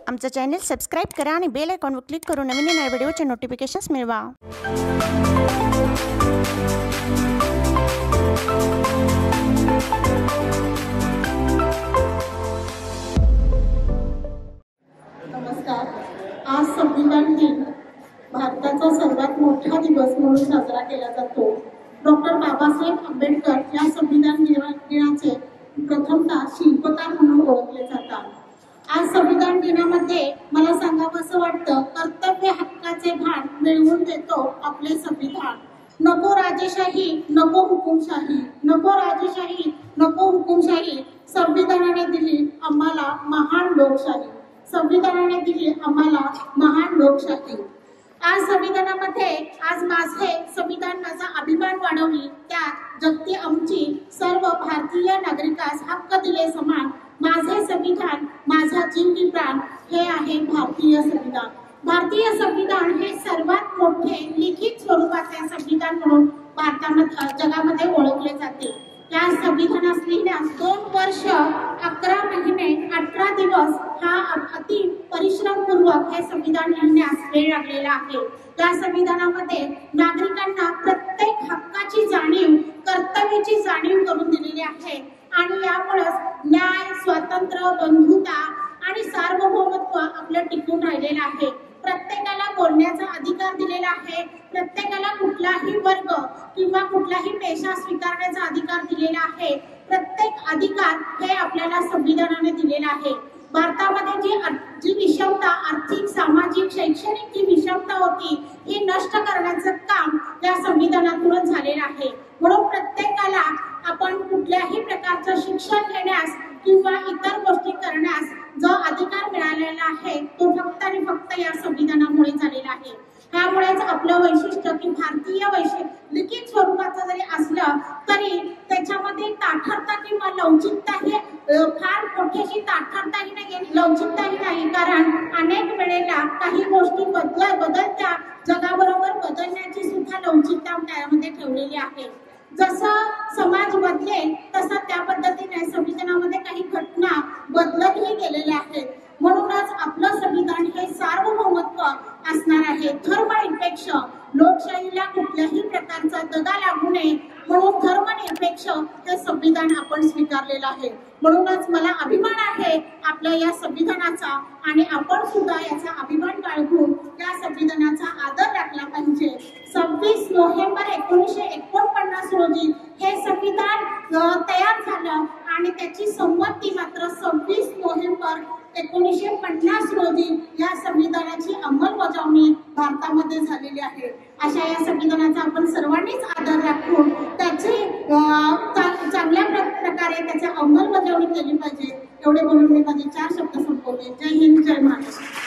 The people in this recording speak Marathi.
आमचं चॅनल सबस्क्राईब करा आणि बेल आयकॉनवर क्लिक करून नवीन नवीन व्हिडिओचे नोटिफिकेशन्स मिळवा। नमस्कार। आज संविधान दिन भारताचा सर्वात मोठा दिवस म्हणून साजरा केला जातो। डॉक्टर बाबासाहेब आंबेडकर या संविधान दिनाचे प्रथमतः शिल्पकार म्हणून ओळखले जातात। आज संविधान दिनामध्ये मला सांगावंसं वाटतं, कर्तव्य हक्काचे भान मिळवून देतो आपले संविधान। नको राजेशाही, नको हुकुमशाही, नको राजेशाही, नको हुकुमशाही, संविधानाने दिली आम्हाला महान लोकशाही, संविधानाने दिली आम्हाला महान लोकशाही। आज संविधानामध्ये आज माझे संविधान माझा अभिमान वाढवली, त्यात जगती आमची सर्व भारतीय नागरिकास हक्क दिले समान। माझे संविधान माझा जीव की प्राण, हे आहे भारतीय संविधान। भारतीय संविधान हे सर्वात मोठे लिखित स्वरूपाचे संविधान म्हणून भारतामध्ये जगामध्ये ओळखले जाते। या संविधानास लिहिण्यास 2 वर्ष 11 महिने 18 दिवस हा अति परिश्रमपूर्वक हे संविधान लिहिण्यास वेळ लागलेला आहे। या संविधानामध्ये नागरिकांना प्रत्येक हक्काची जाणीव, कर्तव्याची जाणीव करून दिलेली आहे आणि यामुळे न्याय, स्वातंत्र्य, बंधुता आणि सार्वभौमत्व आपलं टिकून राहिलेलं आहे। प्रत्येकाला बोलण्याचा अधिकार दिलेला आहे, प्रत्येकाला कुठलाही वर्ग किंवा कुठलाही पेशा स्वीकारण्याचा अधिकार दिलेला आहे। प्रत्येक अधिकार हे आपल्याला संविधानाने दिलेला आहे। भारतामध्ये जी विषमता, आर्थिक, सामाजिक, शैक्षणिक जी विषमता होती, ही नष्ट करण्याचं काम या संविधानातून झालेलं आहे। म्हणून प्रत्येकाला आपण कुठल्याही प्रकारचं शिक्षण घेण्यास किंवा इतर गोष्टी करण्यास जो अधिकार मिळालेला आहे, तो फक्त आणि फक्त या संविधानामुळे झालेला आहे। त्यामुळेच आपलं वैशिष्ट्य की भारतीय लिखित स्वरूपाचं जरी असलं तरी त्याच्यामध्ये ताठरता किंवा लवचिकता हे फार मोठीशी ताठरताही नाही, लवचिकताही नाही, कारण अनेक वेळेला काही गोष्टी बदलत्या जगाबरोबर बदलण्याची सुद्धा लवचिकता त्यामध्ये ठेवलेली आहे। जसं समाज बदलेल तसं त्या पद्धतीने संविधानामध्ये काही घटना बदलतही गेलेल्या आहेत। म्हणूनच आपलं संविधान हे सार्वभौमत्व असणार आहे। धर्मनिरपेक्ष, लोकशाहीला कुठल्याही प्रकारचा दगा लागू नये म्हणून धर्मनिरपेक्ष हे संविधान आपण स्वीकारलेलं आहे। म्हणूनच मला अभिमान आहे आपल्या या संविधानाचा आणि आपण सुद्धा याचा अभिमान बाळगून या संविधानाचा आदर राखला पाहिजे। 26 नोव्हेंबर 1949 रोजी हे संविधान तयार झालं आणि त्याची संमती मात्र 26 नोव्हेंबर 1950 रोजी या संविधानाची अंमलबजावणी भारतामध्ये झालेली आहे। अशा या संविधानाचा आपण सर्वांनीच आदर राखून त्याची चांगल्या प्रकारे त्याची अंमलबजावणी केली पाहिजे। एवढे बोलून मी माझे 4 शब्द संपवले। जय हिंद, जय महाराष्ट्र।